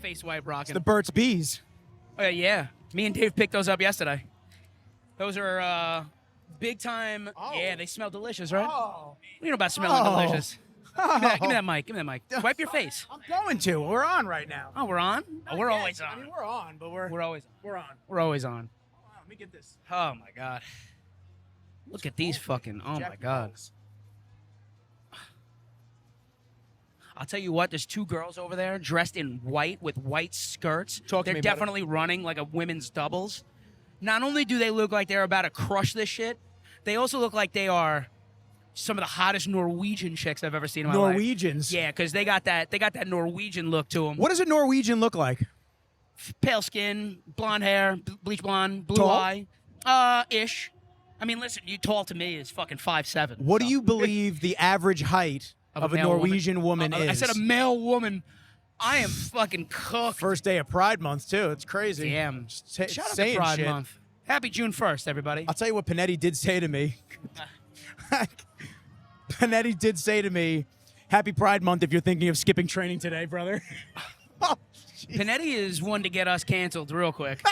face wipe rocking. The Burt's Bees. Yeah. Me and Dave picked those up yesterday. Those are big time. Oh. Yeah, they smell delicious, right? Oh. You know about smelling delicious. Give me that mic. Give me that mic. Wipe your face. I'm going to. We're on right now. Oh, we're on? Oh, we're always on. I mean, we're on, but we're always on. We're on. We're always on. Hold on, let me get this. Oh, my God. Look at these fucking. Oh, my God. I'll tell you what, there's two girls over there dressed in white with white skirts. Talk to They're me about it. definitely running like a women's doubles. Not only do they look like they're about to crush this shit, they also look like they are some of the hottest Norwegian chicks I've ever seen in my life. Norwegians. Yeah, because they got that Norwegian look to them. What does a Norwegian look like? Pale skin, blonde hair, bleach blonde, blue Tall? eye. Ish. I mean, listen, you tall to me is fucking 5'7". What so. do you believe the average height of a male Norwegian woman is? I said a male woman. I am fucking cooked. First day of Pride Month, too. It's crazy. Damn. Just Shout out to saying Pride shit. Month. Happy June 1st, everybody. I'll tell you what Panetti did say to me. Panetti did say to me, Happy Pride Month if you're thinking of skipping training today, brother. Oh, Panetti is one to get us canceled real quick.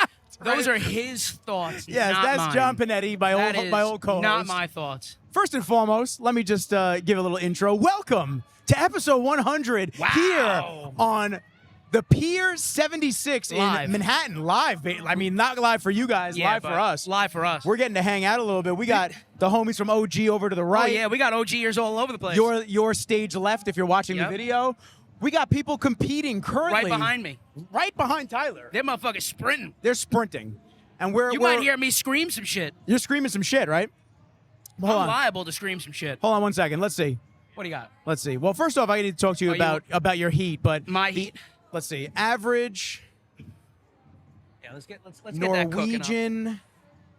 Those are his thoughts, yes, not that's mine. John Panetti, my old co-host. Not my thoughts. First and foremost, let me just give a little intro. Welcome to episode 100 Wow. here on the Pier 76 Live. in Manhattan. Live. I mean, not live for you guys, Yeah, live for but us. Live for us. We're getting to hang out a little bit. We got the homies from OG over to the right. Oh, yeah, we got OGers all over the place. Your stage left if you're watching the Yep. video. We got people competing currently. right behind me. Right behind Tyler. Them motherfuckers sprinting. They're sprinting. And You we're might hear me scream some shit. You're screaming some shit, right? Hold I'm on. liable to scream some shit. Hold on 1 second. Let's see. What do you got? Let's see. Well, first off, I need to talk to you about your heat, but My heat? Let's see. Average Yeah, let's get that cooking up. Norwegian.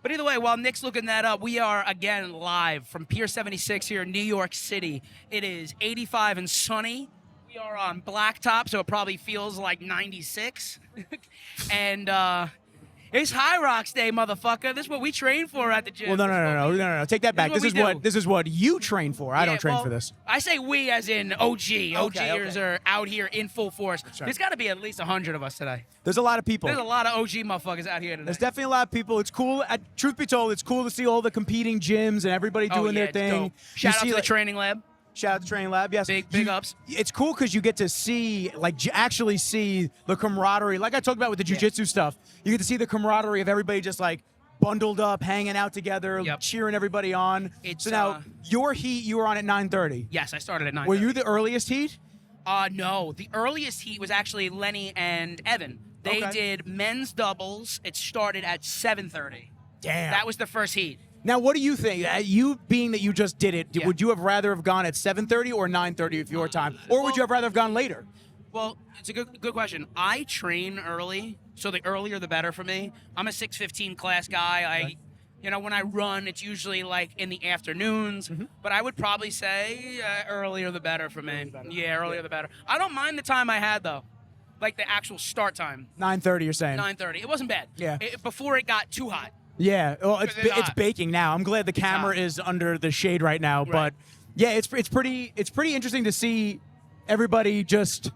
But either way, while Nick's looking that up, we are again live from Pier 76 here in New York City. It is 85 and sunny. We are on blacktop, so it probably feels like 96. And it's HYROX Day, motherfucker. This is what we train for at the gym. Well, no. Take that back. This is what we do. This is what you train for. I don't train for this. I say we as in OG. OGers are out here in full force. right. There's got to be at least 100 of us today. There's a lot of people. There's a lot of OG motherfuckers out here today. There's definitely a lot of people. It's cool. Truth be told, it's cool to see all the competing gyms and everybody doing their it's thing. dope. Shout out to the like, training lab. Shout out to Training Lab. Yes, Big ups. It's cool because you get to see, actually see the camaraderie. Like I talked about with the jiu-jitsu stuff, you get to see the camaraderie of everybody just like bundled up, hanging out together, Yep. cheering everybody on. It's, so now your heat, you were on at 9:30. Yes, I started at 9:30. Were you the earliest heat? No. The earliest heat was actually Lenny and Evan. They Okay. did men's doubles. It started at 7:30. Damn. That was the first heat. Now, what do you think? You being that you just did it, Yeah. would you have rather have gone at 7:30 or 9:30 if your time, or would you have rather have gone later? Well, it's a good question. I train early, so the earlier the better for me. I'm a 6:15 class guy. When I run, it's usually like in the afternoons. But I would probably say earlier the better for me. Yeah, earlier the better. I don't mind the time I had though, like the actual start time. 9:30, you're saying? 9:30. It wasn't bad. Yeah. Before it got too hot. Yeah, well, It's it's hot. baking now. I'm glad the camera hot. is under the shade right now, Right. but yeah, it's pretty interesting to see everybody just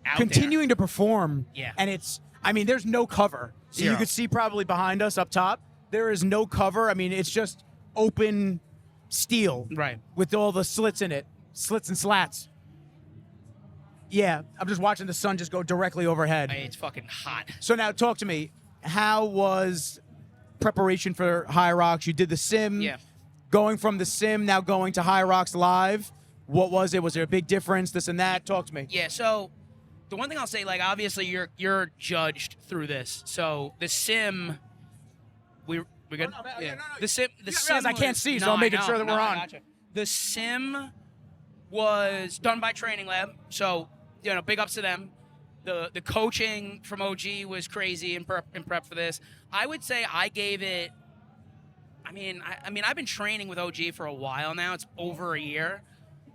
Out continuing to perform. Yeah. And there's no cover. So you Zero. could see probably behind us up top, there is no cover. I mean, it's just open steel. Right. With all the slits in it. Slits and slats. Yeah, I'm just watching the sun just go directly overhead. It's fucking hot. So now talk to me. How was preparation for HYROX? You did the sim. Yeah. Going from the sim, now going to HYROX live. What was it? Was there a big difference? This and that? Talk to me. Yeah, so the one thing I'll say, like, obviously you're judged through this. So the sim, we good? The sim, I can't see, so I'm making sure that we're on. Gotcha. The sim was done by Training Lab, so big ups to them. The coaching from OG was crazy in prep for this. I would say I gave it. I mean, I've been training with OG for a while now. It's over a year.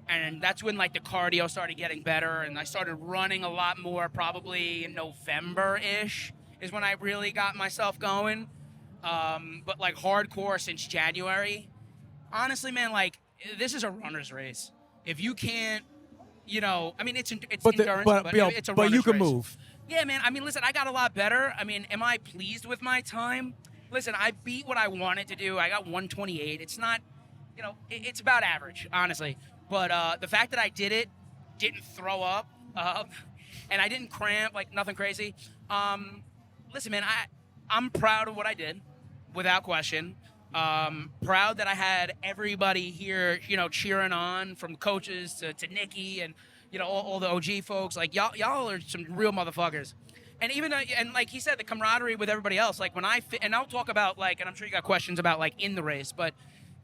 And that's when, like, the cardio started getting better, and I started running a lot more probably in November-ish is when I really got myself going. But, like, hardcore since January. Honestly, man, like, this is a runner's race. If you can't, it's endurance, but it's a runner's you can race. move. Yeah, man. I mean, listen, I got a lot better. I mean, am I pleased with my time? Listen, I beat what I wanted to do. I got 128. It's not, it's about average, honestly. But the fact that I did it, didn't throw up, and I didn't cramp, like nothing crazy. Listen, man, I'm proud of what I did, without question. Proud that I had everybody here, cheering on, from coaches to Nikki and all the OG folks. Like y'all are some real motherfuckers. And even and like he said, the camaraderie with everybody else. Like when and I'll talk about and I'm sure you got questions about in the race, but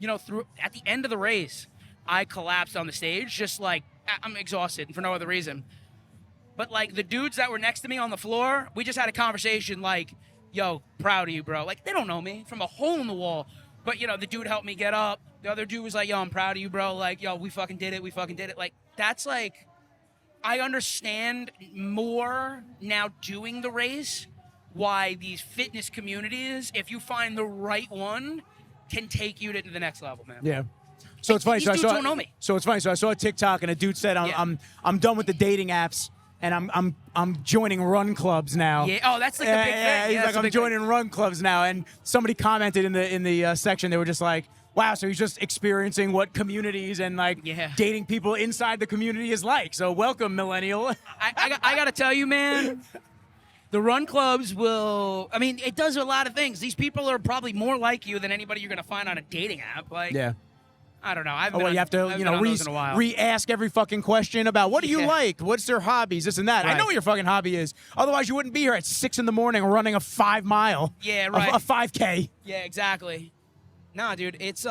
at the end of the race, I collapsed on the stage, just like I'm exhausted for no other reason. But the dudes that were next to me on the floor, we just had a conversation yo, proud of you, bro. They don't know me from a hole in the wall. But, the dude helped me get up. The other dude was like, yo, I'm proud of you, bro. Yo, we fucking did it. We fucking did it. That's I understand more now doing the race why these fitness communities, if you find the right one, can take you to the next level, man. Yeah. So it's funny. These dudes don't know me. So it's funny. So I saw a TikTok and a dude said, I'm done with the dating apps and I'm joining run clubs now. Yeah. Oh, that's the big thing. Yeah, he's like, I'm joining run clubs now. And somebody commented in the section, they were just like, wow, so he's just experiencing what communities and dating people inside the community is like. So welcome, millennial. I got to tell you, man, the run clubs it does a lot of things. These people are probably more like you than anybody you're going to find on a dating app. Yeah. I don't know. You have to re-ask every fucking question about what do you like? What's their hobbies? This and that. Right. I know what your fucking hobby is. Otherwise, you wouldn't be here at 6 a.m. running a 5 mile. Yeah, right. A 5K. Yeah, exactly. Nah, dude, it's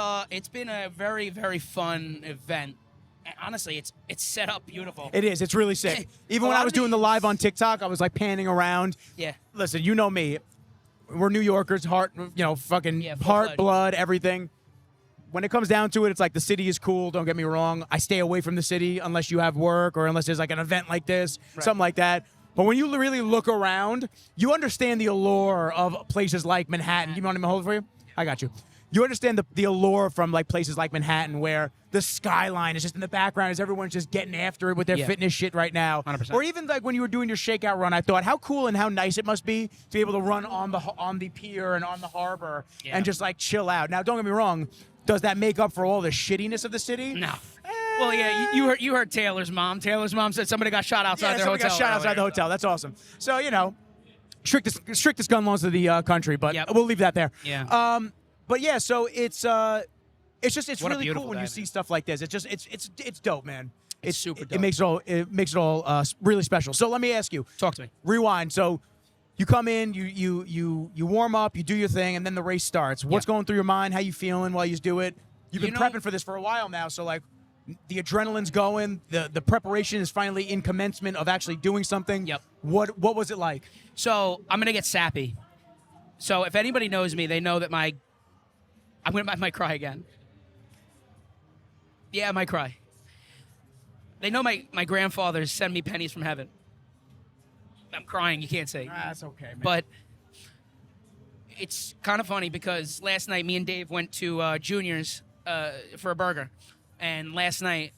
been a very, very fun event. And honestly, it's set up beautiful. It is. It's really sick. Even when I was doing the live on TikTok, I was panning around. Yeah. Listen, you know me. We're New Yorkers, heart, fucking heart, blood, everything. When it comes down to it, it's the city is cool. Don't get me wrong. I stay away from the city unless you have work or unless there's an event like this, something like that. But when you really look around, you understand the allure of places like Manhattan. You want me to hold it for you? I got you. You understand the allure from places like Manhattan where the skyline is just in the background as everyone's just getting after it with their fitness shit right now. 100%. Or even when you were doing your shakeout run, I thought how cool and how nice it must be to be able to run on the pier and on the harbor and just chill out. Now, don't get me wrong. Does that make up for all the shittiness of the city? No. Well, yeah, you heard Taylor's mom. Taylor's mom said somebody got shot outside their hotel. Somebody got shot outside the hotel. That's awesome. So, strictest gun laws of the country, but we'll leave that there. Yeah. But yeah, so it's really cool when you day, see stuff like this. It's dope, man. It's super dope. It makes it all really special. So let me ask you. Talk to me. Rewind. So you come in, you warm up, you do your thing, and then the race starts. What's going through your mind? How you feeling while you do it? You've been prepping for this for a while now, so the adrenaline's going, the preparation is finally in commencement of actually doing something. Yep. What was it like? So I'm gonna get sappy. So if anybody knows me, they know that I might cry again. Yeah, I might cry. They know my grandfathers send me pennies from heaven. I'm crying, you can't say. That's okay, man. But it's kind of funny because last night me and Dave went to Junior's for a burger. And last night,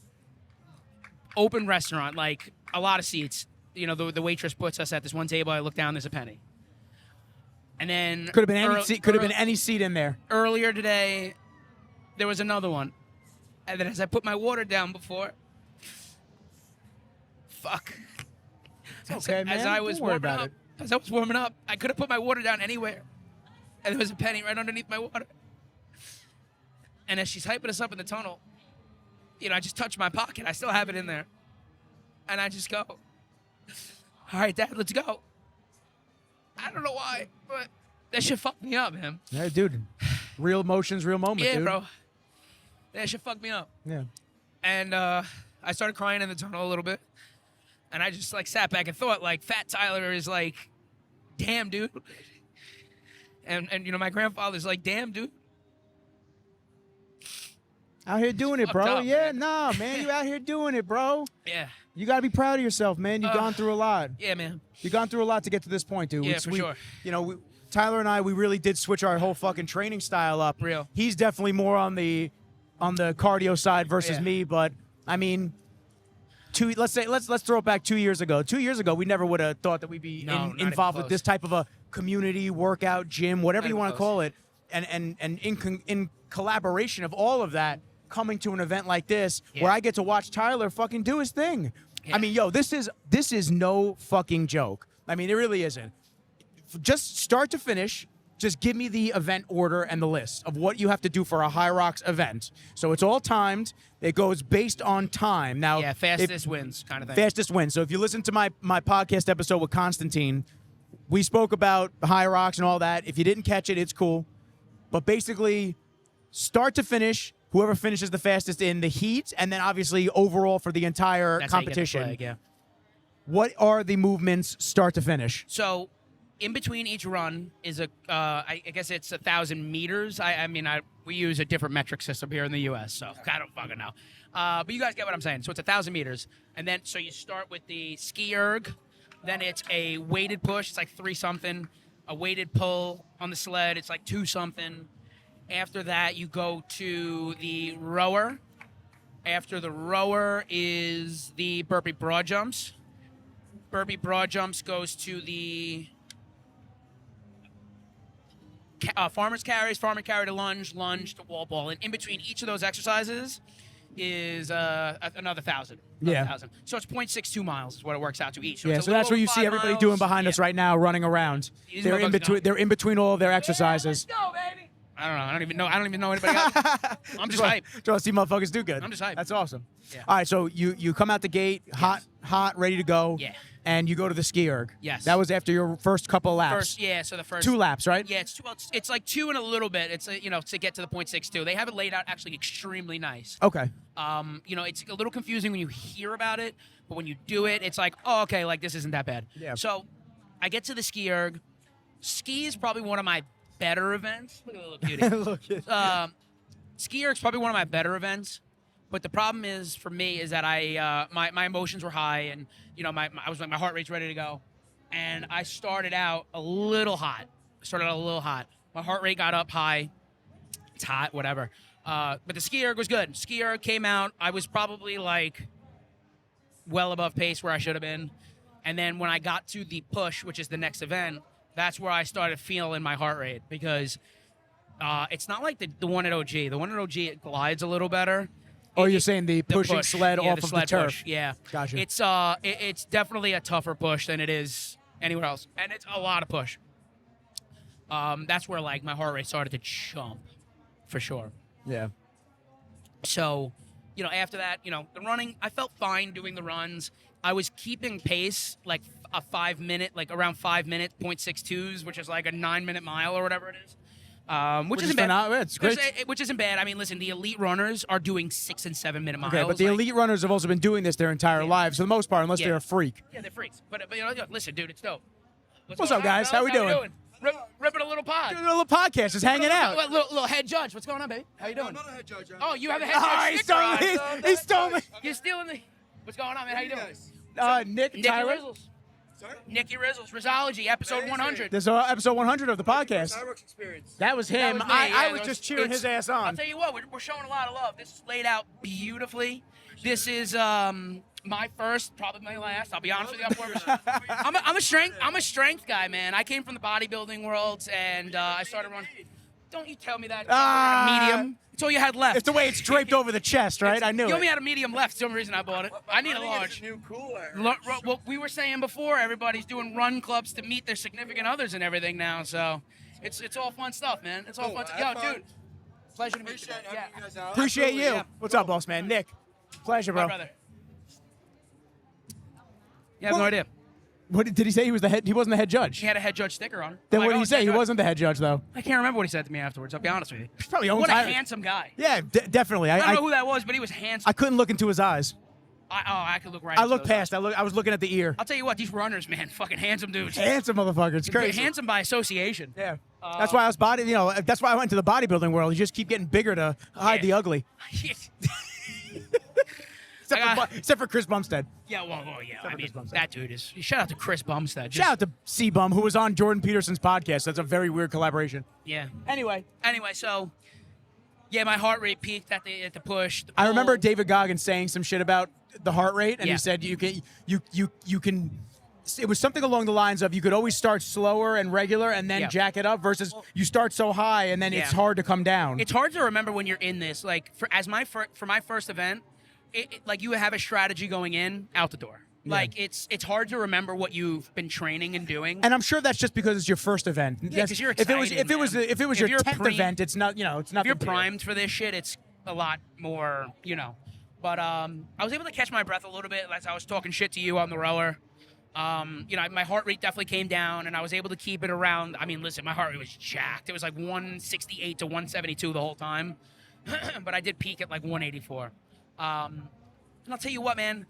open restaurant, a lot of seats. The waitress puts us at this one table. I look down, there's a penny. And then could have been any seat in there. Earlier today, there was another one. And then as I put my water down before, Okay, man. As I was warming up, I could have put my water down anywhere. And there was a penny right underneath my water. And as she's hyping us up in the tunnel, I just touch my pocket. I still have it in there. And I just go, all right, Dad, let's go. I don't know why, but that shit fucked me up, man. Yeah, dude. Real emotions, real moments, dude. Yeah, bro. That shit fucked me up. Yeah. And I started crying in the tunnel a little bit. And I just sat back and thought Fat Tyler is damn, dude. And my grandfather's damn, dude. Out here doing it, bro. Up, yeah, man. nah, man. You out here doing it, bro. Yeah. You got to be proud of yourself, man. You've gone through a lot. Yeah, man. You've gone through a lot to get to this point, dude. Yeah, for sure. Tyler and I, we really did switch our whole fucking training style up. Real. He's definitely more on the cardio side versus me, but I mean, let's throw it back 2 years ago. 2 years ago, we never would have thought that we'd be Not even involved with close. this type of a community workout gym, whatever Not you even want to close. call it, and in collaboration of all of that, coming to an event like this where I get to watch Tyler fucking do his thing. Yeah. I mean, yo, this is no fucking joke. I mean, it really isn't. Just start to finish. Just give me the event order and the list of what you have to do for a HYROX event. So it's all timed. It goes based on time. Now, Yeah, fastest wins kind of thing. Fastest wins. So if you listen to my podcast episode with Constantine, we spoke about HYROX and all that. If you didn't catch it, it's cool. But basically, start to finish, whoever finishes the fastest in the heat, and then obviously overall for the entire That's how you get the competition. flag, yeah. What are the movements start to finish? So, in between each run is I guess it's 1,000 meters. We use a different metric system here in the U.S., so I don't fucking know. But you guys get what I'm saying. So it's 1,000 meters, and then so you start with the ski erg, then it's a weighted push. It's like 3 something. A weighted pull on the sled. It's like 2 something. After that, you go to the rower. After the rower is the burpee broad jumps. Burpee broad jumps goes to the farmer's carries, farmer carry to lunge, lunge to wall ball. And in between each of those exercises is another 1,000. Yeah. 1,000. So it's 0.62 miles is what it works out to each. So Yeah, it's a so that's little what you see 5 everybody miles. doing behind us Yeah. right now, running around. These They're in motherfuckers between. going. They're in between all of their exercises. Let's go, baby. I don't know. I don't even know anybody else. I'm just hype. Trying to see motherfuckers do good. I'm just hyped. That's awesome. Yeah. All right, so you come out the gate, hot, ready to go. Yeah. And you go to the ski erg. Yes. That was after your first couple of laps. So the first 2 laps, right? Yeah, it's like 2 and a little bit. It's to get to the 0.62. They have it laid out actually extremely nice. Okay. It's a little confusing when you hear about it, but when you do it, it's like, oh, okay, like this isn't that bad. Yeah. So I get to the ski erg. Ski is probably one of my better events. Look at the little cutie. Look at Ski erg's probably one of my better events. But the problem is for me is that my emotions were high, and my heart rate's ready to go, and I started out a little hot. My heart rate got up high. It's hot, whatever. But the ski erg was good. Ski erg came out. I was probably like well above pace where I should have been, and then when I got to the push, which is the next event, that's where I started feeling my heart rate because it's not like the one at OG. The one at OG it glides a little better. Oh, you're saying the pushing push. sled Yeah, off of the sled turf. push. Yeah. Gotcha. It's definitely a tougher push than it is anywhere else, and it's a lot of push. That's where like my heart rate started to jump, for sure. Yeah. So, after that, the running, I felt fine doing the runs. I was keeping pace like a 5 minute, like around 5 minute 0.62s, which is like a 9 minute mile or whatever it is. Which isn't bad. It's great. Which isn't bad. I mean, listen, the elite runners are doing 6 and 7 minute miles. Okay, but the elite runners have also been doing this their entire lives, for the most part, unless Yeah. they're a freak. Yeah, they're freaks. But listen, dude, it's dope. What's going up, on, guys? fellas? How we doing? Ripping a little pod. Doing a little podcast, just hanging out. Little head judge. What's going on, baby? How you doing? I'm not a head judge. Oh, you have a head Oh, judge he sticker stole on. me. He stole me. You're stealing the... What's going on, man? How you doing? Nick, Nicky Tyler. Rizzles. Sorry? Nicky Rizzles. Rizzology, episode Amazing. 100. This is episode 100 of the podcast. HYROX experience. That was him. That was me, I yeah, was that just was- cheering it's- his ass I'll on. tell you what, we're showing a lot of love. This is laid out beautifully. This is my first, probably my last. I'll be honest with you. I'm a strength guy, man. I came from the bodybuilding world, and I started running. Don't you tell me that. Medium. It's all you had left. It's the way it's draped over the chest, right? I knew You only it. had a medium left. It's the only reason I bought it. I need a large. New cooler. What we were saying before, everybody's doing run clubs to meet their significant others and everything now. So it's all fun stuff, man. It's all fun. Yo, have fun. dude. Pleasure to meet you. Appreciate man. having you guys out. Appreciate you. Yeah. What's up, boss man? Nick. Pleasure, My bro. brother. You have no idea. What did he say? He was the head. He wasn't the head judge. He had a head judge sticker on. Then I'm what like, did oh, he say? head He judge. wasn't the head judge, though. I can't remember what he said to me afterwards. I'll be honest with you. He's probably owns What a Tyler. handsome guy. Yeah, definitely. I don't know who that was, but he was handsome. I couldn't look into his eyes. I could look right. I into looked those past. eyes. I was looking at the ear. I'll tell you what, these runners, man, fucking handsome dudes. Handsome motherfucker. It's crazy. Handsome by association. Yeah. That's why I was that's why I went to the bodybuilding world. You just keep getting bigger to hide the ugly. Except for Chris Bumstead. Yeah, well, yeah. I mean, Chris Bumstead. that dude is. Shout out to Chris Bumstead. Shout out to C-Bum, who was on Jordan Peterson's podcast. That's a very weird collaboration. Yeah. Anyway. So Yeah, my heart rate peaked at the push. The I remember pull. David Goggins saying some shit about the heart rate, and Yeah. he said you can. It was something along the lines of you could always start slower and regular and then Yeah. jack it up versus you start so high and then it's Yeah. hard to come down. It's hard to remember when you're in this. Like for my first event, like you have a strategy going in, out the door. Like it's hard to remember what you've been training and doing. And I'm sure that's just because it's your first event. Yeah, because you're excited. If it was your you're 10th event, it's not it's not. If you're primed for this shit, it's a lot more But I was able to catch my breath a little bit as I was talking shit to you on the rower. My heart rate definitely came down, and I was able to keep it around. I mean, listen, my heart rate was jacked. It was like 168 to 172 the whole time, but I did peak at like 184. And I'll tell you what, man,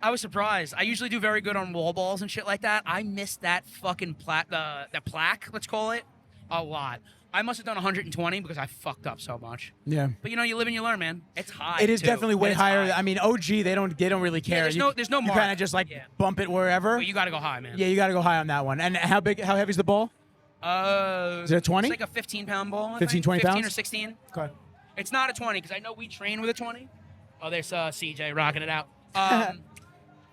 I was surprised. I usually do very good on wall balls and shit like that. I missed that fucking that plaque, let's call it, a lot. I must have done 120 because I fucked up so much. Yeah. But you live and you learn, man. It's high. It is too. definitely way It's higher. high. I mean, OG, they don't really care. there's no You mark. kind of just bump it wherever. But you got to go high, man. Yeah, you got to go high on that one. And how heavy is the ball? Is it a 20? It's like a 15-pound ball. 15, 20 15 pounds? or 16. Okay. It's not a 20 because I know we train with a 20. Oh, there's CJ rocking it out.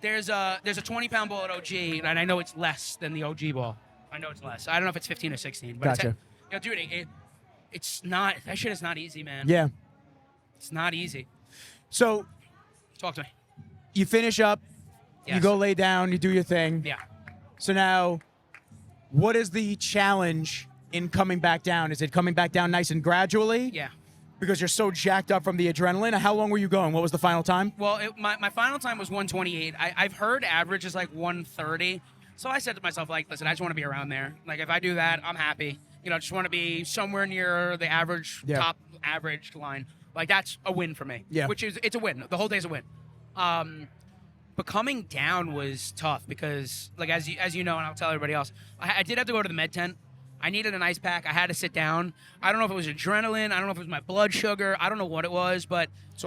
There's a 20-pound ball at OG, and I know it's less than the OG ball. I know it's less. I don't know if it's 15 or 16. But Gotcha. Dude, it's not. That shit is not easy, man. Yeah. It's not easy. So Talk to me. you finish up, you Yes. go lay down, you do your thing. Yeah. So now, what is the challenge in coming back down? Is it coming back down nice and gradually? Yeah. Because you're so jacked up from the adrenaline? How long were you going? What was the final time? Well, my final time was 128. I've heard average is like 130. So I said to myself, like, listen, I just want to be around there. Like, if I do that, I'm happy. Just want to be somewhere near the average, top average line. Like, that's a win for me. Yeah. It's a win. The whole day's a win. But coming down was tough because, like, as you know, and I'll tell everybody else, I did have to go to the med tent. I needed an ice pack. I had to sit down. I don't know if it was adrenaline. I don't know if it was my blood sugar. I don't know what it was, but It's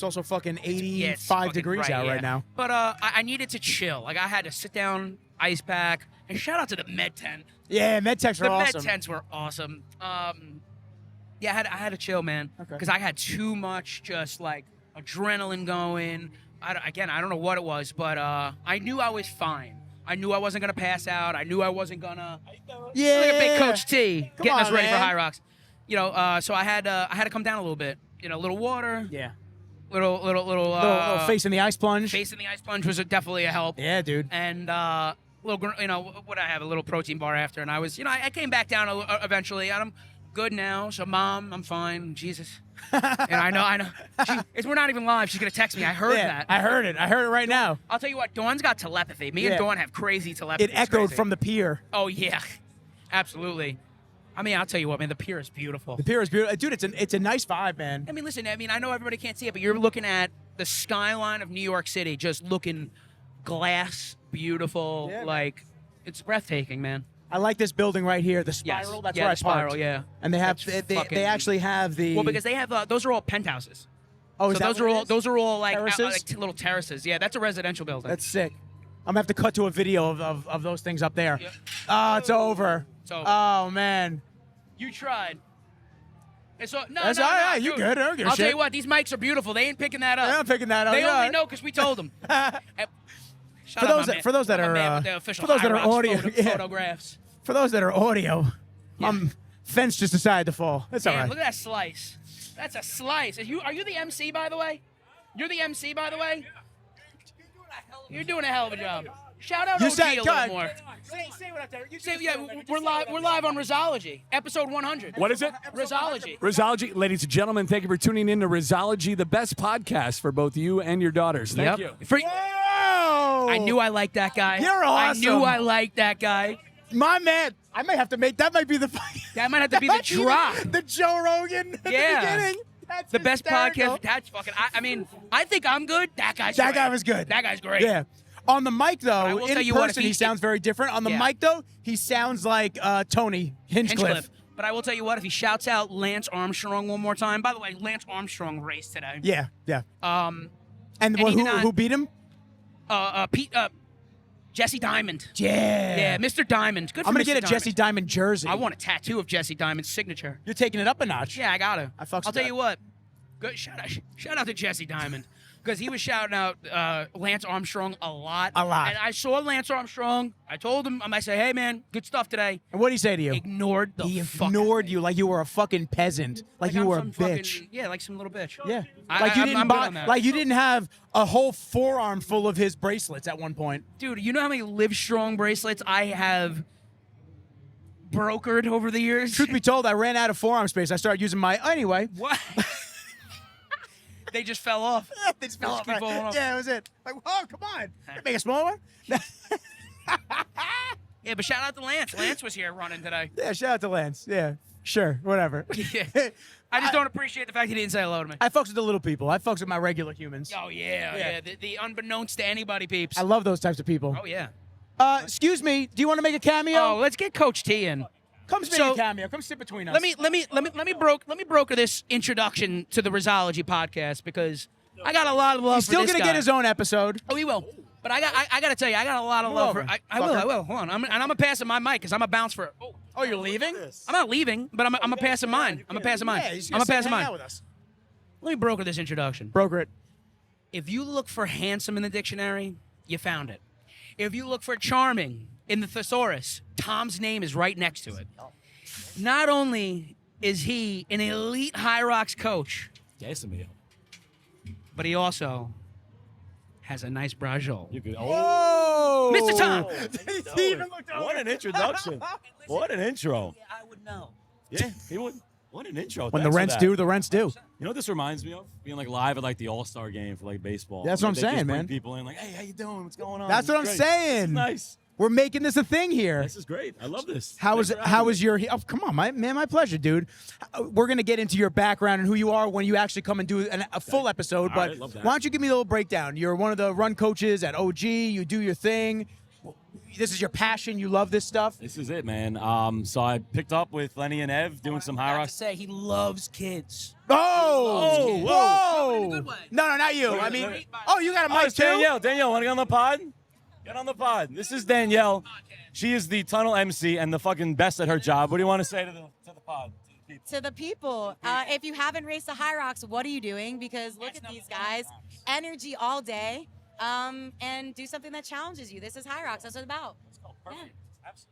also fucking 85 fucking degrees out right now. But I needed to chill. Like, I had to sit down, ice pack, and shout out to the med tent. Yeah, med techs are The awesome. med tents were awesome. Yeah, I had to chill, man, because I had too much just like adrenaline going. I don't know what it was, but I knew I was fine. I knew I wasn't gonna pass out. I knew I wasn't gonna. Yeah. Like a big Coach T getting us on, ready man. for HYROX. So I had to come down a little bit. A little water. Yeah. Little Little face in the ice plunge. face in the ice plunge was definitely a help. Yeah, dude. And what I have a little protein bar after, and I was I came back down eventually, and I'm good now. So Mom, I'm fine. Jesus. And I know. We're not even live. She's gonna text me. I heard that. I heard it. I heard it right now. I'll tell you what. Dawn's got telepathy. Me and Dawn have crazy telepathy. It echoed from the pier. Oh yeah, absolutely. I mean, I'll tell you what, man. The pier is beautiful. The pier is beautiful, dude. It's a nice vibe, man. I mean, listen. I know everybody can't see it, but you're looking at the skyline of New York City, just looking glass, beautiful. Yeah, man. Like, it's breathtaking, man. I like this building right here, the spiral. That's where I the spiral, parked. yeah. And they have That's they fucking- actually have the Well, because they have those are all penthouses. oh, is So that those what are it all is? those are all like Terraces? little terraces. Yeah, that's a residential building. That's sick. I'm gonna have to cut to a video of those things up there. Yep. It's over. It's over. Oh man. You tried. And so no, That's no, all no, right. You dude. good? I don't give a I'll tell shit. you what, these mics are beautiful. They ain't picking that up. I'm picking that up. They You're only right. know because we told them. For those that are audio, yeah. photographs. For those that are audio, Yeah. fence just decided to fall. That's all Man, right. look at that slice. That's a slice. Are you the MC, by the way? You're the MC, by the way? You're doing a hell of a job. Shout out You OG said- a little God. more. Say what out there. Say, yeah, we're live on Rizzology, episode 100. What is it? Rizzology. Rizzology. Ladies and gentlemen, thank you for tuning in to Rizzology, the best podcast for both you and your daughters. Thank you. Whoa! I knew I liked that guy. You're awesome. I knew I liked that guy. My man. I might have to make that. Might be the That might have to be the drop. the Joe Rogan at Yeah. the beginning. That's The best hysterical. podcast. That's fucking. I mean, I think I'm good. That guy's. That great. guy was good. That guy's great. Yeah. On the mic I though, will in tell you what, if person he- he sounds very different. On the Yeah. mic though, he sounds like Tony Hinchcliffe. But I will tell you what, if he shouts out Lance Armstrong one more time. By the way, Lance Armstrong raced today. Yeah, yeah. Um, And he did who not- who beat him? Pete. Jesse Diamond. Yeah. Mr. Diamond. Good for I'm gonna Mr. get a Diamond. Jesse Diamond jersey. I want a tattoo of Jesse Diamond's signature. You're taking it up a notch. Yeah, I gotta. I fucks I'll with tell that. you what. Good shout out to Jesse Diamond. Because he was shouting out Lance Armstrong a lot. A lot. And I saw Lance Armstrong. I told him, I said, hey, man, good stuff today. And what did he say to you? Ignored the He fuck ignored out of you me. like you were a fucking peasant, like you I'm were a some bitch. fucking- yeah, like some little bitch. Yeah, I- like you I'm- didn't I'm good buy, on that. like you didn't have a whole forearm full of his bracelets at one point. Dude, you know how many Live Strong bracelets I have brokered over the years? Truth be told, I ran out of forearm space. I started using my anyway. What? They just fell off. They just fell Just off, keep right? falling off. Yeah, that was it. Like, oh, come on, make a smaller. Yeah, but shout out to Lance. Lance was here running today. Yeah, shout out to Lance. Yeah, sure, whatever. Yeah. I just don't appreciate the fact he didn't say hello to me. I fucks with the little people. I fucks with my regular humans. Oh, yeah. The unbeknownst to anybody peeps. I love those types of people. Oh, yeah. Excuse me, do you want to make a cameo? Oh, let's get Coach T in. Come make so- a cameo. Come sit between us. Let me broker this introduction to the Rizzology podcast because I got a lot of love He's for still this gonna guy. get his own episode. Oh, he will. But I got to tell you, I got a lot of love over, for. I will. fucker. I will. Hold on. I'm gonna pass him my mic because I'm a bounce for. Oh, you're leaving? I'm not leaving, but I'm gonna pass him mine. I'm gonna pass him mine. Yeah, he's I'm gonna pass him hang mine. out with us. Let me broker this introduction. Broker it. If you look for handsome in the dictionary, you found it. If you look for charming in the thesaurus, Tom's name is right next to it. Not only is he an elite HYROX coach, Yes, Emil. but he also has a nice brajol. You could. Oh, Mr. Tom. He even looked over. What an introduction. What an intro. I would know. Yeah, he would. What an intro. When the Thanks for rents that. do, the rents do. You know what this reminds me of? Being like live at like the All-Star game for like baseball. That's what I'm They just saying, bring man. People in like, hey, how you doing? What's going on? That's This what is I'm great. saying. This is nice. We're making this a thing here. This is great. I love this. How was Thanks for how having was me. your? Oh, come on, my pleasure, dude. We're gonna get into your background and who you are when you actually come and do a full episode. All But right, love that. why don't you give me a little breakdown? You're one of the run coaches at OG. You do your thing. This is your passion. You love this stuff. This is it, man. So I picked up with Lenny and Ev doing some I have to HYROX. say, he loves kids. Oh, kids. whoa! In a good way. No, not you. Look I at- mean, look at- oh, you got a Oh, mic it's too. Danielle. Danielle, want to get on the pod? Get on the pod. This is Danielle. She is the tunnel MC and the fucking best at her job. What do you want to say to the pod? To the people? To the people, if you haven't raced the HYROX, what are you doing? Because look at these guys, energy all day, and do something that challenges you. This is HYROX. That's what it's about. Yeah.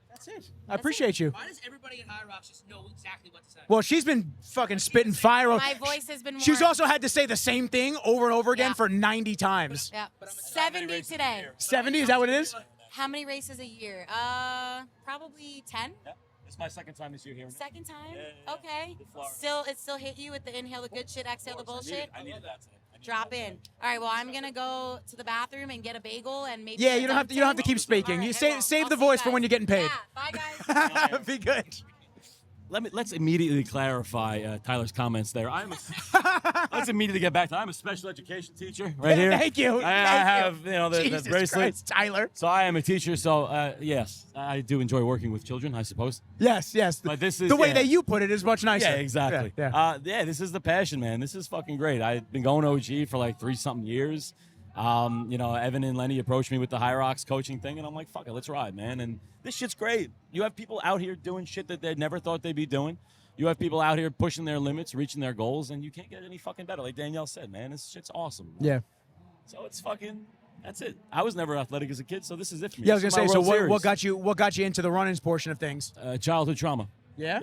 That's it. I appreciate you. Why does everybody at HYROX just know exactly what to say? Well, she's been fucking spitting fire. My voice has been. She's more- also had to say the same thing over and over again Yeah. for 90 times. Yeah. 70 today. 70, is that what it is? How many races a year? Probably 10. Yeah. This is my second time this year here. Second time. Yeah, yeah, yeah. Okay. The Florida. It still hit you with the inhale the good shit, exhale the bullshit. I needed that today. I needed Drop that in. today. All right. Well, I'm gonna go to the bathroom and get a bagel and maybe. Yeah, a you don't have to keep speaking. All You right, save I'll the see you voice for guys. when you're getting paid. Yeah. Bye, guys. Be good. Let's immediately clarify Tyler's comments there. Let's immediately get back to. I'm a special education teacher right here. Thank you. I Thank have you. the Jesus bracelet. Christ, Tyler. So I am a teacher. So yes, I do enjoy working with children. I suppose. Yes. But this is the way yeah. that you put it is much nicer. Yeah, exactly. Yeah. This is the passion, man. This is fucking great. I've been going OG for like 3-something years. Evan and Lenny approached me with the HYROX coaching thing, and I'm like, fuck it, let's ride, man. And this shit's great. You have people out here doing shit that they never thought they'd be doing. You have people out here pushing their limits, reaching their goals, and you can't get any fucking better. Like Danielle said, man, this shit's awesome. Yeah. So it's fucking. That's it. I was never athletic as a kid, so this is it for me. Yeah, I was This gonna is say. my So World what Series. got you into the runnings portion of things? Childhood trauma. Yeah.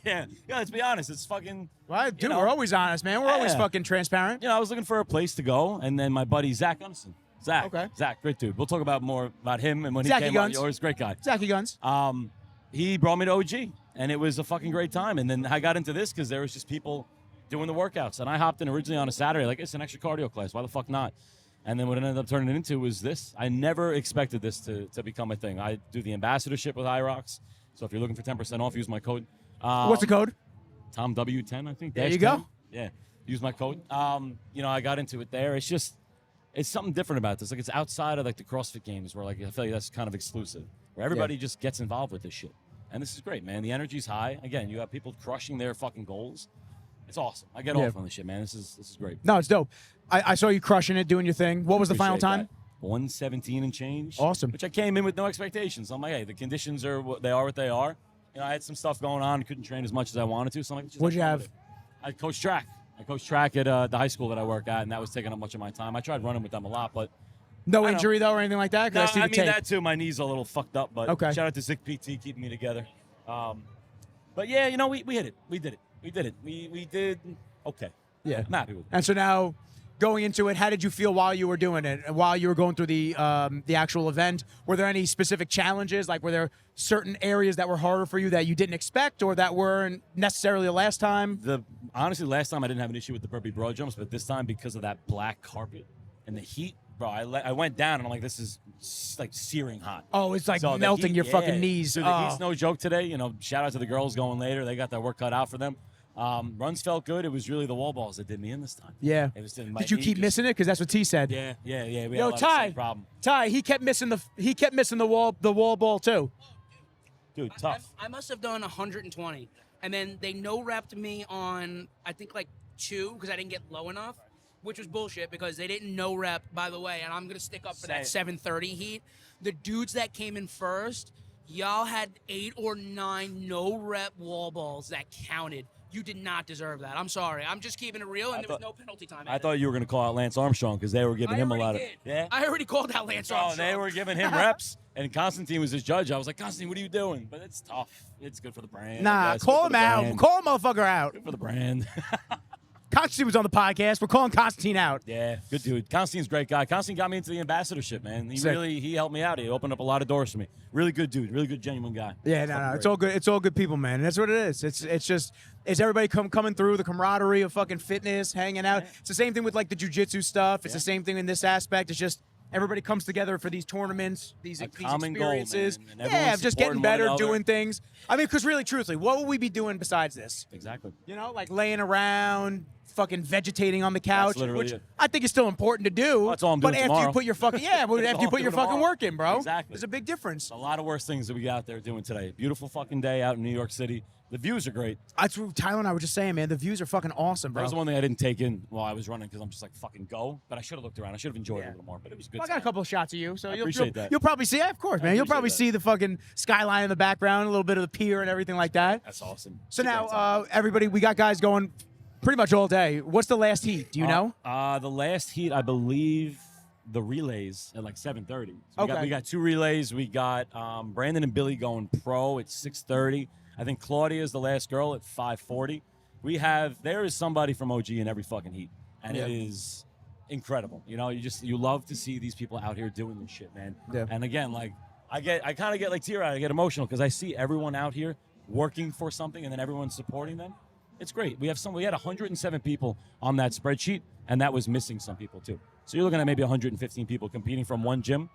yeah. Let's be honest. It's fucking. Well, dude, know. we're always honest, man. We're always Yeah. fucking transparent. I was looking for a place to go, and then my buddy Zach Gunnison. Okay. Zach, great dude. We'll talk about more about him and when Zachy he came Guns. on yours. Great guy. Zachy Guns. He brought me to OG, and it was a fucking great time. And then I got into this because there was just people doing the workouts, and I hopped in originally on a Saturday, like it's an extra cardio class. Why the fuck not? And then what it ended up turning into was this. I never expected this to become a thing. I do the ambassadorship with HYROX, so if you're looking for 10% off, use my code. What's the code? Tom W10, I think. There dash you go. 10. Yeah, use my code. I got into it there. It's something different about this. Like it's outside of like the CrossFit games where like I feel like that's kind of exclusive, where everybody just gets involved with this shit. And this is great, man. The energy's high. Again, you have people crushing their fucking goals. It's awesome. I get Yeah. off on this shit, man. This is great. No, it's dope. I saw you crushing it, doing your thing. What was the final Appreciate time? 117 and change. Awesome. Which I came in with no expectations. I'm like, hey, the conditions are what they are. You know, I had some stuff going on. Couldn't train as much as I wanted to. So I'm like, What'd you have? I coached track. I coached track at the high school that I work at, and that was taking up much of my time. I tried running with them a lot, but No injury, though, or anything like that? no, I see the I mean tape. that too. My knee's a little fucked up, but Okay. shout out to Zick PT keeping me together. But yeah, you know, we hit it. We did it. We did okay. Yeah. I'm happy with it. And so now, going into it, how did you feel while you were doing it? And while you were going through the actual event, were there any specific challenges? Like, were there certain areas that were harder for you that you didn't expect, or that weren't necessarily the last time? Honestly, last time I didn't have an issue with the burpee broad jumps, but this time because of that black carpet and the heat, bro, I went down and I'm like, this is like searing hot. Oh, it's like So the melting heat- your yeah. fucking knees. Dude, the Oh. heat's no joke today. You know, shout out to the girls going later. They got their work cut out for them. Runs felt good. It was really the wall balls that did me in this time. Yeah. It was my Did you knee keep just- missing it? Because that's what T said. Yeah. We had a Yo, lot of the Ty. same problem. Ty, he kept missing the wall ball too. Dude, tough. I must have done 120, and then they no-repped me on I think like 2 because I didn't get low enough, which was bullshit because they didn't no-rep, by the way. And I'm gonna stick up for that 730 heat. The dudes that came in first, y'all had 8 or 9 no-rep wall balls that counted. You did not deserve that. I'm sorry. I'm just keeping it real, and there was no penalty time. I thought you were going to call out Lance Armstrong because they were giving him a lot of. Yeah. I already called out Lance Oh, Armstrong. they were giving him reps, and Constantine was his judge. I was like, Constantine, what are you doing? But it's tough. It's good for the brand. Nah, It's call good him for the out. brand. Call a motherfucker out. Good for the brand. Constantine was on the podcast. We're calling Constantine out. Yeah, good dude. Constantine's a great guy. Constantine got me into the ambassadorship, man. Sick. He helped me out. He opened up a lot of doors for me. Really good dude. Really good, genuine guy. Yeah, no, it's all good. It's all good people, man. And that's what it is. It's everybody coming through the camaraderie of fucking fitness, hanging out. It's the same thing with like the jujitsu stuff. It's the same thing in this aspect. It's just everybody comes together for these tournaments, these common goal, experiences. man. And everyone's Yeah, just getting supporting one better, another. doing things. I mean, because really, truthfully, what would we be doing besides this? Exactly. You know, like laying around, fucking vegetating on the couch, literally which it. I think is still important to do. That's all I'm but doing after you tomorrow. put your fucking That's after you all put I'm your doing fucking tomorrow. work in, bro. Exactly. There's a big difference. A lot of worse things that we got out there doing today. Beautiful fucking day out in New York City. The views are great. That's what Tyler and I were just saying, man. The views are fucking awesome, That bro. was the one thing I didn't take in while I was running because I'm just like, fucking go. But I should have looked around. I should have enjoyed it a little more. But it was good. Well, I got a time. couple of shots of you, so you'll appreciate that. You'll probably see. Yeah, of course, man. You'll appreciate probably that. see the fucking skyline in the background, a little bit of the pier and everything like that. That's awesome. So It's a great time. now, everybody, we got guys going pretty much all day. What's the last heat? Do you know? The last heat, I believe, the relays at like 7:30. So Okay. we got 2 relays. We got Brandon and Billy going pro at 6:30. I think Claudia is the last girl at 5:40. There is somebody from OG in every fucking heat, and Yeah. it is incredible. You know, you love to see these people out here doing this shit, man. Yeah. And again, like I kind of get like teary-eyed. I get emotional because I see everyone out here working for something, and then everyone's supporting them. It's great. We had 107 people on that spreadsheet, and that was missing some people too. So you're looking at maybe 115 people competing from one gym.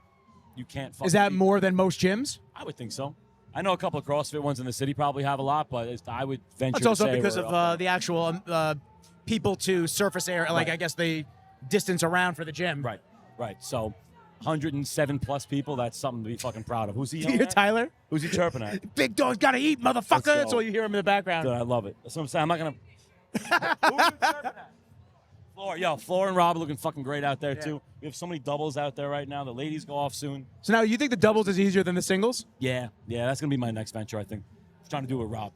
You can't. Is that beat- more than most gyms? I would think so. I know a couple of CrossFit ones in the city probably have a lot, but I would venture That's to also say because we're of up the actual people to surface area, like Right. I guess the distance around for the gym. there. Right. So 107 plus people. That's something to be fucking proud of. Who's he? Do you yelling hear at? Tyler? Who's he chirping at? Big dog's gotta eat, motherfucker. Let's go. That's all you hear him in the background. Dude, I love it. That's what I'm saying. I'm not gonna. Who are you chirping at? Floor and Rob are looking fucking great out there too. We have so many doubles out there right now. The ladies go off soon. So now you think the doubles is easier than the singles? Yeah, that's gonna be my next venture. I think. I'm trying to do it with Rob.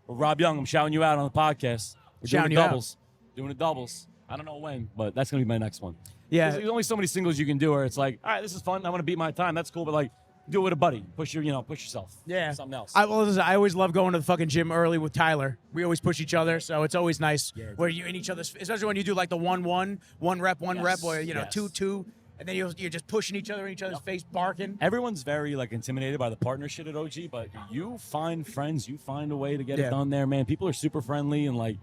But Rob Young, I'm shouting you out on the podcast. We're Shouting doing you the out. doubles. Doing the doubles. I don't know when, but that's gonna be my next one. Yeah. There's only so many singles you can do where it's like, all right, this is fun. I want to beat my time. That's cool, but like, do it with a buddy. Push yourself. Yeah. Something else. Listen, I always love going to the fucking gym early with Tyler. We always push each other, so it's always nice where you're in each other's, especially when you do like the 1-1, one rep, where, you know, Yes. 2-2, and then you're just pushing each other in each other's face, barking. Everyone's very like intimidated by the partner shit at OG, but you find friends, you find a way to get Yeah. it done there, man. People are super friendly and like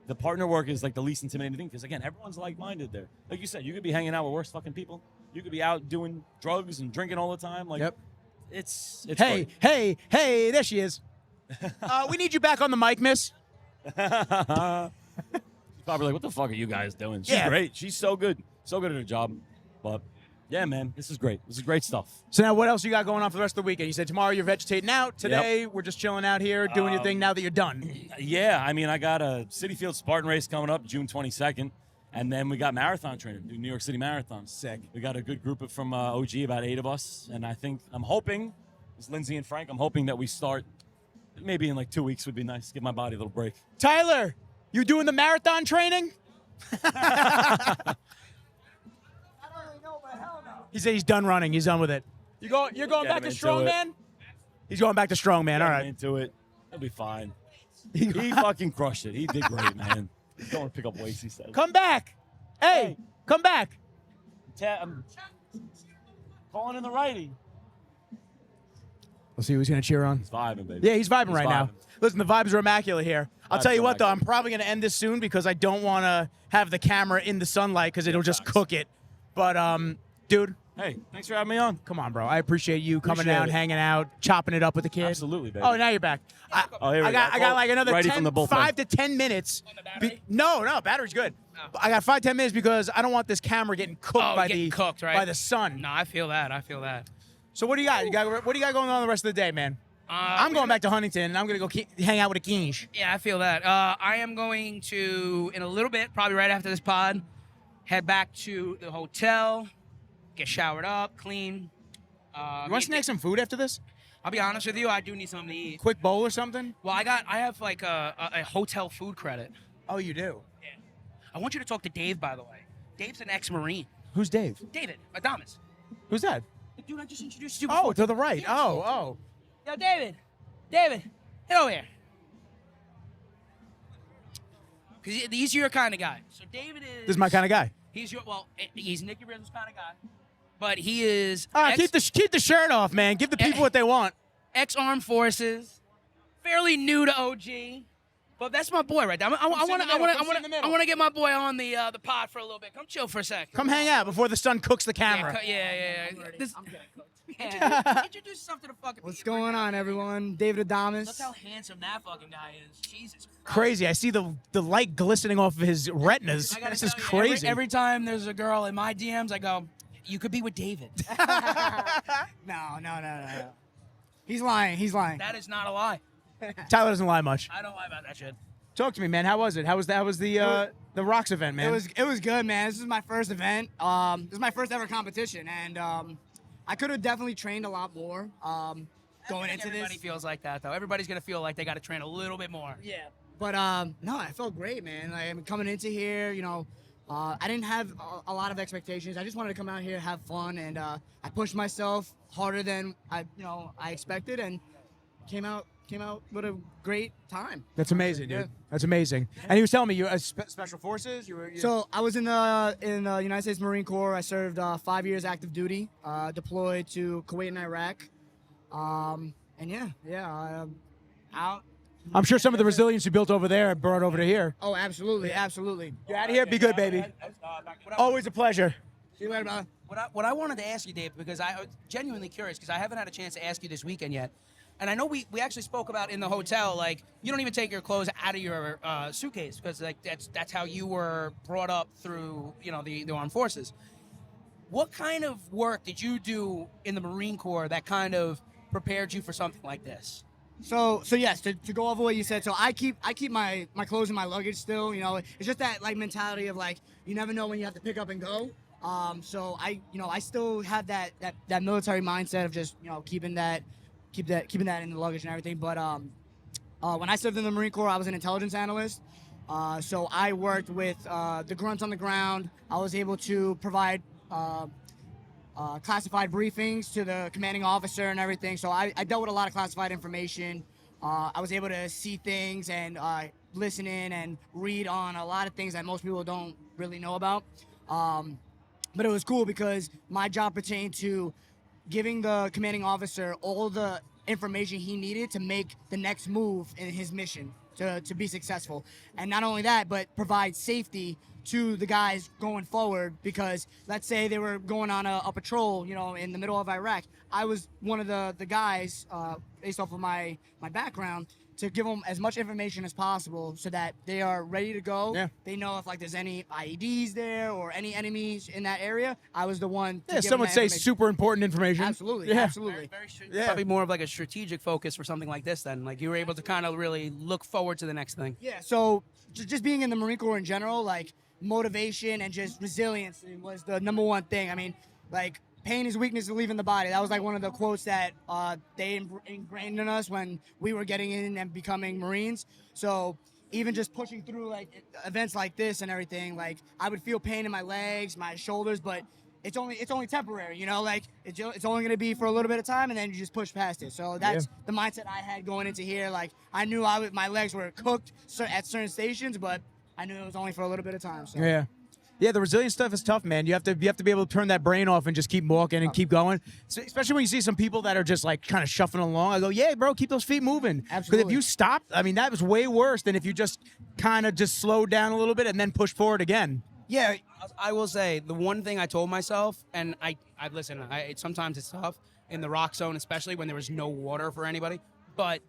the partner work is like the least intimidating thing because again, everyone's like-minded there. Like you said, you could be hanging out with worse fucking people. You could be out doing drugs and drinking all the time. Like, Yep. it's Hey, there she is. We need you back on the mic, miss. She's probably like, what the fuck are you guys doing? She's Yeah. great. She's so good at her job. But yeah, man, this is great. This is great stuff. So now what else you got going on for the rest of the weekend? You said tomorrow you're vegetating out. Today we're just chilling out here, doing your thing now that you're done. Yeah, I mean, I got a City Field Spartan race coming up June 22nd. And then we got marathon training, do New York City Marathon. Sick. We got a good group from OG, about 8 of us. And I'm hoping, it's Lindsay and Frank, I'm hoping that we start maybe in like 2 weeks would be nice. Give my body a little break. Tyler, you doing the marathon training? He said he's done running. He's done with it. You're going Get back him to into strongman? He's going back to strongman. All Get him right. into it. He'll be fine. He fucking crushed it. He did great, man. He's going to pick up weights, he said. Come back. Hey, come back. I'm calling in the righty. We'll see who's going to cheer on. He's vibing, baby. Yeah, he's vibing right now. Listen, the vibes are immaculate here. I'll Vibes tell you are what, though, I'm immaculate. probably going to end this soon because I don't want to have the camera in the sunlight because it'll just cook it. But, dude, Hey, thanks for having me on. come on, bro. I appreciate you coming Appreciate down, it. hanging out, chopping it up with the kids. Absolutely, baby. Oh, now you're back. Oh, here we I got go. like another Righty 10, from the bullpen. 5 to 10 minutes. No, battery's good. I got 5 to 10 minutes because I don't want this camera getting cooked by the sun. No, I feel that. So what do you got? What do you got going on the rest of the day, man? I'm going back to Huntington, and I'm going to go hang out with the Kings. Yeah, I feel that. I am going to, in a little bit, probably right after this pod, head back to the hotel, get showered up, clean. You want to snag some food after this? I'll be honest with you, I do need something to eat. Quick bowl or something? Well, I have like a hotel food credit. Oh, you do? Yeah. I want you to talk to Dave, by the way. Dave's an ex-Marine. Who's Dave? David Adamas. Who's that? The dude I just introduced you to Oh, before. to the right. Yeah. Oh. Yo, David, get over here. Because he's your kind of guy. So David is... This is my kind of guy. He's Nicky Rizzo's kind of guy. But he is... Keep the shirt off, man. Give the people what they want. Ex-armed forces, fairly new to OG, but that's my boy right there. I want to get my boy on the pod for a little bit. Come chill for a second. Come hang out before the sun cooks the camera. Yeah. I'm getting cooked. Introduce yourself to the fucking. What's people going right on, everyone? David Adamas. Look how handsome that fucking guy is. Jesus Christ. Crazy. I see the light glistening off of his retinas. I gotta This is tell you, crazy. Every time there's a girl in my DMs, I go, "You could be with David." No. He's lying. That is not a lie. Tyler doesn't lie much. I don't lie about that shit. Talk to me, man. How was it? How was the ROX event, man? It was good, man. This is my first event. This is my first ever competition, and I could have definitely trained a lot more going into Everybody this. feels like that, though. Everybody's gonna feel like they got to train a little bit more. Yeah. But no, I felt great, man. Like, coming into here, I didn't have a lot of expectations. I just wanted to come out here, have fun, and I pushed myself harder than I expected, and came out with a great time. That's amazing, dude. Yeah. That's amazing. And he was telling me you special forces. So I was in the United States Marine Corps. I served 5 years active duty, deployed to Kuwait and Iraq, and out. I'm sure some of the resilience you built over there brought over to here. Oh, absolutely. You're out of here. Be good, baby. Always a pleasure. See you later, brother. What I wanted to ask you, Dave, because I was genuinely curious, because I haven't had a chance to ask you this weekend yet. And I know we actually spoke about in the hotel, like, you don't even take your clothes out of your suitcase, because like that's how you were brought up through, the armed forces. What kind of work did you do in the Marine Corps that kind of prepared you for something like this? So yes, to go over what you said. So I keep my clothes in my luggage still. It's just that like mentality of like you never know when you have to pick up and go. So I still have that military mindset of just keeping that in the luggage and everything. But when I served in the Marine Corps, I was an intelligence analyst. So I worked with the grunts on the ground. I was able to provide classified briefings to the commanding officer and everything. So I dealt with a lot of classified information. I was able to see things and listen in and read on a lot of things that most people don't really know about. But it was cool because my job pertained to giving the commanding officer all the information he needed to make the next move in his mission to be successful. And not only that, but provide safety to the guys going forward, because let's say they were going on a patrol, in the middle of Iraq. I was one of the guys, based off of my background, to give them as much information as possible so that they are ready to go. Yeah. They know if there's any IEDs there or any enemies in that area. I was the one to give Some them would that say information. super important information. Absolutely, Yeah. absolutely. Yeah. Probably more of like a strategic focus for something like this then. Like you were able to kind of really look forward to the next thing. Yeah, so just being in the Marine Corps in general, like, motivation and just resilience was the number one thing. I mean, like, pain is weakness is leaving the body. That was like one of the quotes that they ingrained in us when we were getting in and becoming Marines. So even just pushing through like events like this and everything, like I would feel pain in my legs, my shoulders, but it's only temporary, you know, like it's only going to be for a little bit of time, and then you just push past it. So that's the mindset I had going into here. Like I knew my legs were cooked at certain stations, but I knew it was only for a little bit of time. So. Yeah, the resilience stuff is tough, man. You have to be able to turn that brain off and just keep walking and keep going. So, especially when you see some people that are just like kind of shuffling along. I go, yeah, bro, keep those feet moving. Absolutely. Because if you stop, I mean, that was way worse than if you just kind of just slowed down a little bit and then push forward again. Yeah, I will say the one thing I told myself, and I listen. Sometimes it's tough in the rock zone, especially when there was no water for anybody. But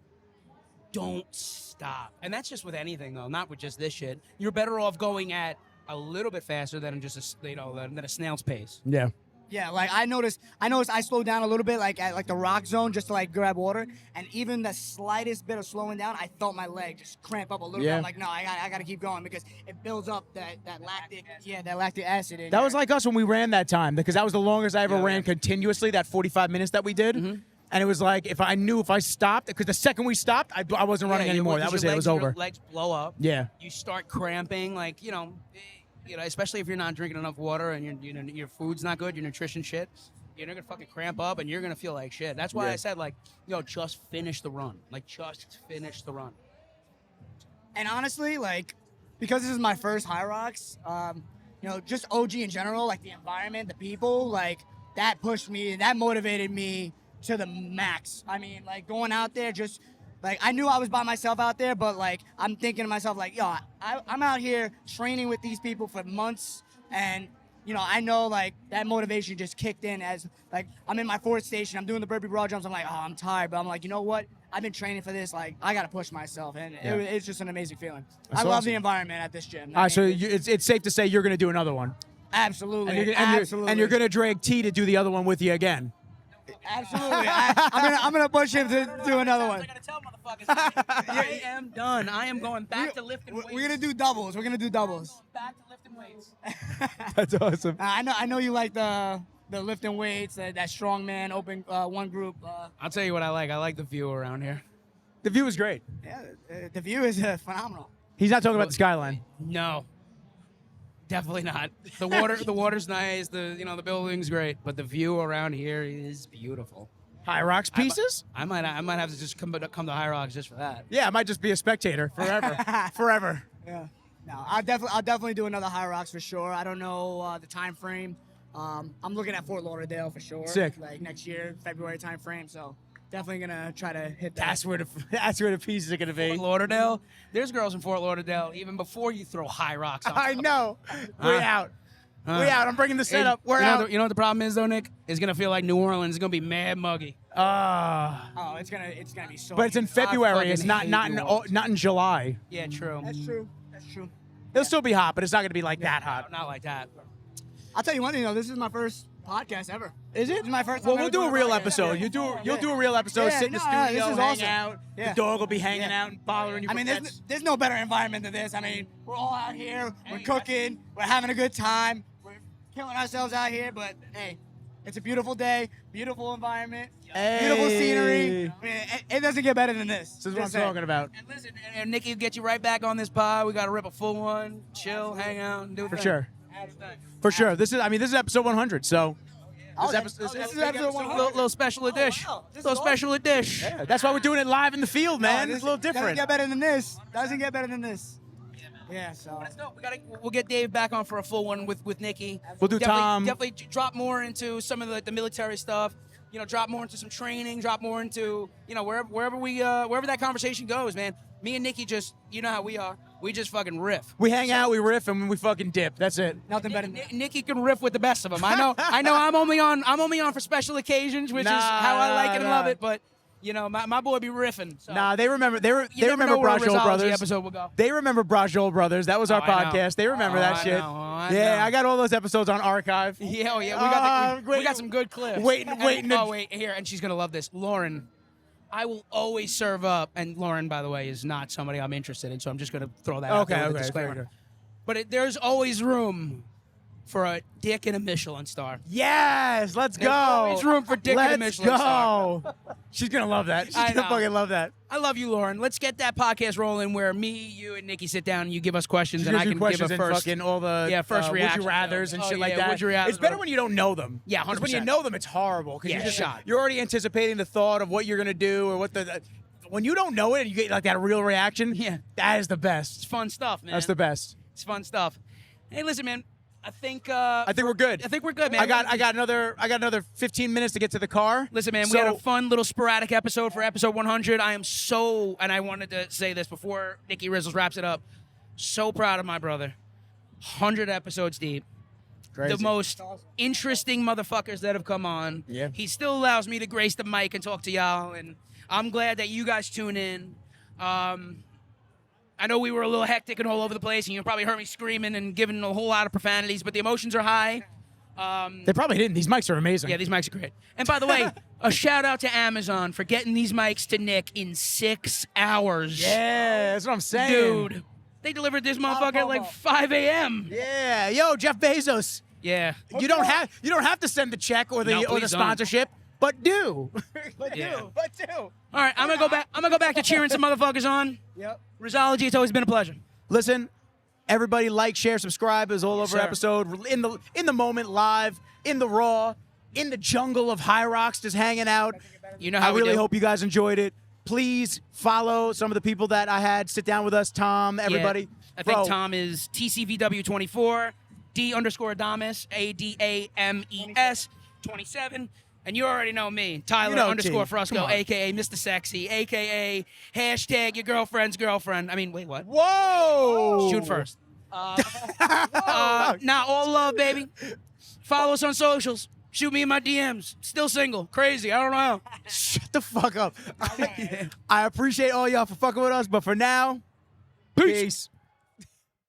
don't stop, and that's just with anything though, not with just this shit. You're better off going at a little bit faster than just than a snail's pace. Yeah. Yeah, like I noticed I slowed down a little bit, like at like the rock zone, just to like grab water, and even the slightest bit of slowing down, I felt my leg just cramp up a little bit. I'm like, no, I got to keep going because it builds up that lactic acid. In That there. was like us when we ran that time, because that was the longest I ever ran continuously, that 45 minutes that we did. And it was like, if I stopped, because the second we stopped, I wasn't running anymore. That was it. It was over. Your legs blow up. Yeah. You start cramping, like, especially if you're not drinking enough water and your food's not good, your nutrition shit, you're gonna fucking cramp up and you're gonna feel like shit. That's why I said, like, just finish the run. Like, just finish the run. And honestly, like, because this is my first HYROX, just OG in general, like the environment, the people, like that pushed me, that motivated me to the max. I mean, like going out there, just like I knew I was by myself out there, but like I'm thinking to myself, like, yo, I'm out here training with these people for months, and I know like that motivation just kicked in as like I'm in my fourth station, I'm doing the burpee broad jumps, I'm like, oh, I'm tired, but I'm like, you know what? I've been training for this, like I gotta push myself, and it's just an amazing feeling. I love the environment at this gym. So it's safe to say you're gonna do another one. Absolutely, and you're gonna drag T to do the other one with you again. Absolutely. I'm gonna push him to do another one. I gotta tell motherfuckers, I am done. I am going back to lifting weights. We're gonna do doubles. We're gonna do doubles. Back to lifting weights. That's awesome. I know you like the lifting weights, that strongman open one group. I'll tell you what I like. I like the view around here. The view is great. Yeah, the view is phenomenal. He's not talking about the skyline. No. Definitely not. The water's nice. The building's great, but the view around here is beautiful. HYROX pieces? I might have to just come to HYROX just for that. Yeah, I might just be a spectator forever. Forever. Yeah. No, I'll definitely do another HYROX for sure. I don't know the time frame. I'm looking at Fort Lauderdale for sure. Sick. Like next year, February time frame. So definitely gonna try to hit that. That's where the pieces are gonna be. Fort Lauderdale. There's girls in Fort Lauderdale even before you throw HYROX on. I know. We out. We out. I'm bringing the setup. We're out. You know what the problem is though, Nick? It's gonna feel like New Orleans. It's gonna be mad muggy. Oh, it's gonna be so. But it's in February. It's not in July. Yeah, true. That's true. It'll still be hot, but it's not gonna be like that hot. Not like that. I'll tell you one thing though. This is my first podcast ever. Is it? This is my first time. Well, we'll do a real podcast. episode. Yeah. You'll do a real episode. Sit in the studio, this is hang awesome. out. Yeah. The dog will be hanging out and bothering you. I mean, for pets. there's no better environment than this. I mean, we're all out here. We're cooking. We're having a good time. We're killing ourselves out here. But hey, it's a beautiful day. Beautiful environment. Beautiful scenery. I mean, it doesn't get better than this. This is what I'm talking about. And listen, and Nikki will get you right back on this pod. We got to rip a full one, chill, hang out, and do it. For sure. For sure. This is episode 100. So This is episode 100. Little special edition. wow. This Little is special edition. yeah, that's why we're doing it live in the field, man. It's a little Doesn't different. get better than this. Doesn't get better than this. Yeah, so. Let's go. We'll get Dave back on for a full one with Nikki. We'll do Tom. Definitely drop more into some of the military stuff. Drop more into some training. Drop more into wherever that conversation goes, man. Me and Nikki just, you know how we are. We just fucking riff. We hang out, we riff, and we fucking dip. That's it. Nothing better than that. Nikki can riff with the best of them. I know. I'm only on for special occasions, which is how I like it and love it. But my boy be riffing. So. Nah, they remember. They You never remember know where a Brajol Rizzology Brothers. episode will go. They remember Brajol Brothers. That was our I know. podcast. They remember that I shit. know. I Yeah, know. I got all those episodes on archive. Yeah, yeah. We got some good clips. waiting to- Wait, here, and she's gonna love this, Lauren. I will always serve up, and Lauren, by the way, is not somebody I'm interested in, so I'm just gonna throw that out there with a disclaimer. but there's always room for a dick and a Michelin star. Yes, let's go. always room for dick and a Michelin star. Let's go. She's gonna love that. She's I gonna know. fucking love that. I love you, Lauren. Let's get that podcast rolling where me, you, and Nikki sit down and you give us questions She and gives I you can questions give a and first. fucking all the first would reaction. you rather's and Oh, shit like yeah, that. would you rather. It's better when you don't know them. Yeah, 'Cause when you 100%. know them, it's horrible because Yeah, you're, shot. you're already anticipating the thought of what you're gonna do or what the. When you don't know it and you get like that real reaction, Yeah. that is the It's best. fun stuff, man. That's the best. It's fun stuff. Hey, listen, man. I think we're good. I think we're good, man. I got another 15 minutes to get to the car. Listen, man, we So- had a fun little sporadic episode for episode 100. I am so, and I wanted to say this before Nikki Rizzles wraps it up, so proud of my brother. 100 episodes deep. Crazy. The most interesting motherfuckers that have come on. Yeah. He still allows me to grace the mic and talk to y'all, and I'm glad that you guys tune in. I know we were a little hectic and all over the place, and you probably heard me screaming and giving a whole lot of profanities, but the emotions are high. They probably didn't. These mics are amazing. Yeah, these mics are great. And by the way, a shout out to Amazon for getting these mics to Nick in 6 hours. Yeah, that's what I'm saying. Dude, they delivered this motherfucker at like 5 a.m. Yeah, yo, Jeff Bezos. Yeah. You don't have to send the check or the No, or the please don't. sponsorship, but do. but Yeah. do. But do. All right, I'm gonna go back to cheering some motherfuckers on. Yep. Rizzology, it's always been a pleasure. Listen, everybody like, share, subscribe is all over sir. episode. In the moment, live, in the raw, in the jungle of HYROX, just hanging out. You know how I we really do. hope you guys enjoyed it. Please follow some of the people that I had sit down with us. Tom, everybody. Yeah. I think Bro, Tom is TCVW24, D_Adames, ADAMES 27. And you already know me, Tyler You know _Frusco, Come on. a.k.a. Mr. Sexy, a.k.a. hashtag your girlfriend's girlfriend. I mean, wait, what? Whoa! Shoot first. Nah, all love, baby. Follow us on socials. Shoot me in my DMs. Still single. Crazy. I don't know how. Shut the fuck up. I appreciate all y'all for fucking with us, but for now, peace.